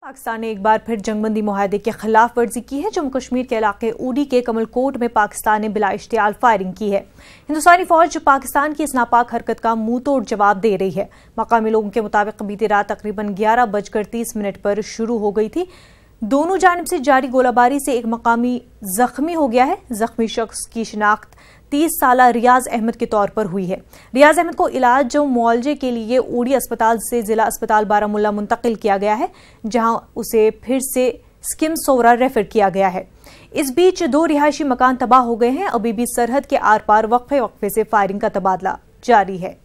पाकिस्तान ने एक बार फिर जंगबंदी मुआहदे के खिलाफ वर्जी की है। जम्मू कश्मीर के इलाके उड़ी के कमलकोट में पाकिस्तान ने बिला इश्तियाल फायरिंग की है। हिंदुस्तानी फौज पाकिस्तान की इस नापाक हरकत का मुंह तोड़ जवाब दे रही है। मकामी लोगों के मुताबिक बीती रात तकरीबन 11:30 पर शुरू हो गई थी। दोनों जानिब से जारी गोलाबारी से एक मकामी जख्मी हो गया है। जख्मी शख्स की शिनाख्त 30 साला रियाज अहमद के तौर पर हुई है। रियाज अहमद को इलाज मुआवजे के लिए उड़ी अस्पताल से जिला अस्पताल बारामुल्ला मुंतकिल किया गया है, जहां उसे फिर से स्किम सोवरा रेफर किया गया है। इस बीच 2 रिहायशी मकान तबाह हो गए हैं। अभी भी सरहद के आर पार वक्फे से फायरिंग का तबादला जारी है।